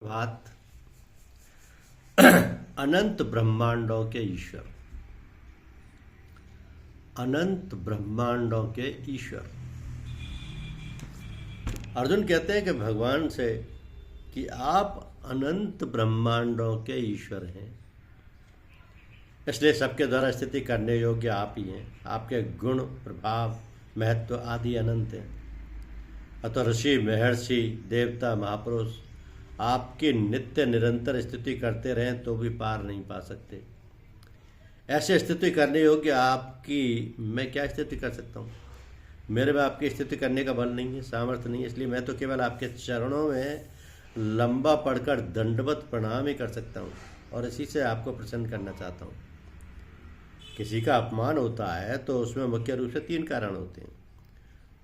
बात अनंत ब्रह्मांडों के ईश्वर। अनंत ब्रह्मांडों के ईश्वर। अर्जुन कहते हैं कि भगवान से कि आप अनंत ब्रह्मांडों के ईश्वर हैं, इसलिए सबके द्वारा स्थिति करने योग्य आप ही हैं। आपके गुण, प्रभाव, महत्व आदि अनंत हैं। अतः ऋषि, महर्षि, देवता, महापुरुष आपकी नित्य निरंतर स्तुति करते रहें तो भी पार नहीं पा सकते। ऐसे स्तुति करने योग्य आपकी मैं क्या स्तुति कर सकता हूँ? मेरे में आपकी स्तुति करने का बल नहीं है, सामर्थ्य नहीं है, इसलिए मैं तो केवल आपके चरणों में लंबा पड़कर दंडवत प्रणाम ही कर सकता हूँ और इसी से आपको प्रसन्न करना चाहता हूँ। किसी का अपमान होता है तो उसमें मुख्य रूप से 3 कारण होते हैं।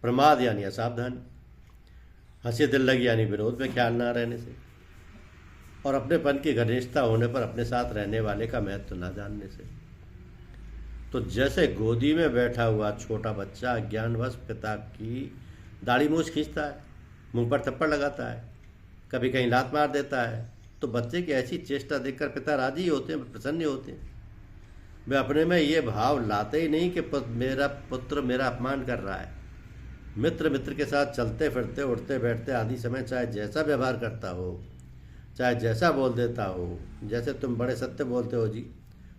प्रमाद यानी असावधानी, हंसी दिल लगी यानी विरोध में ख्याल ना रहने से, और अपनेपन की घनिष्ठता होने पर अपने साथ रहने वाले का महत्व ना जानने से। तो जैसे गोदी में बैठा हुआ छोटा बच्चा अज्ञानवश पिता की दाढ़ी मूछ खींचता है, मुंह पर थप्पड़ लगाता है, कभी कहीं लात मार देता है, तो बच्चे की ऐसी चेष्टा देखकर पिता राजी होते हैं, प्रसन्न होते हैं। वे अपने में ये भाव लाते ही नहीं कि मेरा पुत्र मेरा अपमान कर रहा है। मित्र के साथ चलते फिरते, उठते बैठते आदि समय चाहे जैसा व्यवहार करता हो, चाहे जैसा बोल देता हो, जैसे तुम बड़े सत्य बोलते हो जी,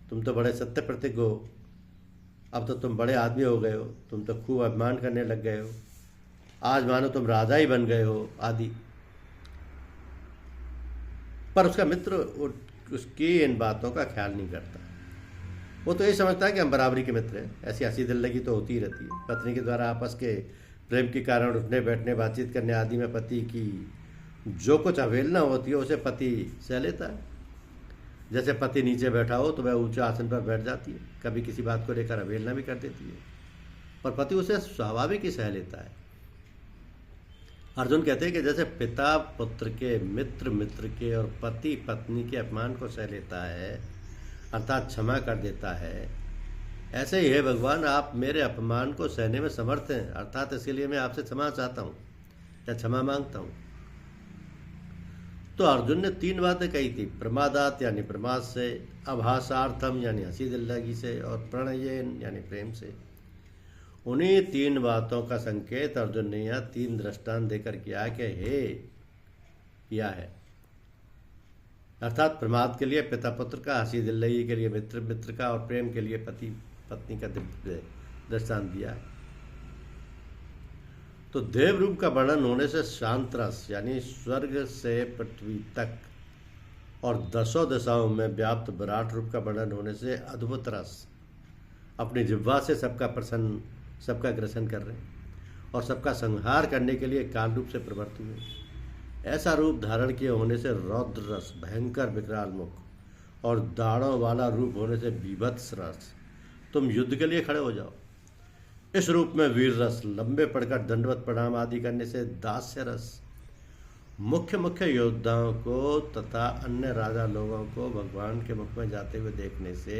तुम तो बड़े सत्य प्रतीक हो, अब तो तुम बड़े आदमी हो गए हो, तुम तो खूब अभिमान करने लग गए हो, आज मानो तुम राजा ही बन गए हो आदि। पर उसका मित्र उसकी इन बातों का ख्याल नहीं करता। वो तो ये समझता है कि हम बराबरी के मित्र हैं। ऐसी हंसी दिल लगी तो होती ही रहती है। पत्नी के द्वारा आपस के प्रेम के कारण उठने बैठने, बातचीत करने आदि में पति की जो कुछ अवहेलना होती है उसे पति सह लेता है। जैसे पति नीचे बैठा हो तो वह ऊंचे आसन पर बैठ जाती है, कभी किसी बात को लेकर अवहेलना भी कर देती है, पर पति उसे स्वाभाविक ही सह लेता है। अर्जुन कहते हैं कि जैसे पिता पुत्र के, मित्र के और पति पत्नी के अपमान को सह लेता है, अर्थात क्षमा कर देता है, ऐसे ही है भगवान, आप मेरे अपमान को सहने में समर्थ हैं, अर्थात इसीलिए मैं आपसे क्षमा चाहता हूँ या क्षमा मांगता हूँ। तो अर्जुन ने 3 बातें कही थी। प्रमादात यानी प्रमाद से, अभासार्थम यानी हंसी दिल लगी से, और प्रणयेन यानी प्रेम से। उन्हीं 3 बातों का संकेत अर्जुन ने यहाँ 3 दृष्टांत देकर किया कि हे किया है। अर्थात प्रमाद के लिए पिता पुत्र का, हंसी दिल लगी के लिए मित्र का, और प्रेम के लिए पति पत्नी का दृष्टांत दिया है। तो देव रूप का वर्णन होने से शांत रस यानी स्वर्ग से पृथ्वी तक, और 10 दिशाओं में व्याप्त विराट रूप का वर्णन होने से अद्भुत रस, अपनी जिह्वा से सबका प्रसन्न, सबका ग्रसन कर रहे हैं और सबका संहार करने के लिए काल रूप से प्रवृत्त हुए। ऐसा रूप धारण किए होने से रौद्र रस, भयंकर विकराल मुख, और दाढ़ों वाला रूप होने से बीभत्स रस, तुम युद्ध के लिए खड़े हो जाओ। इस रूप में वीर रस, लंबे पड़कर दंडवत प्रणाम आदि करने से दास्य रस, मुख्य योद्धाओं को तथा अन्य राजा लोगों को भगवान के मुख में जाते हुए देखने से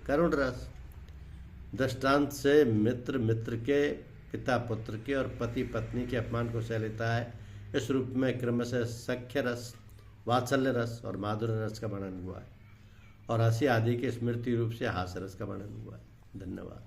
करुण रस, दृष्टांत से मित्र के, पिता पुत्र के और पति पत्नी के अपमान को सह लेता है। इस रूप में क्रम से सख्य रस, वात्सल्य रस और माधुर्य रस का वर्णन हुआ है, और हंसी आदि के स्मृति रूप से हास्य रस का वर्णन हुआ है। धन्यवाद।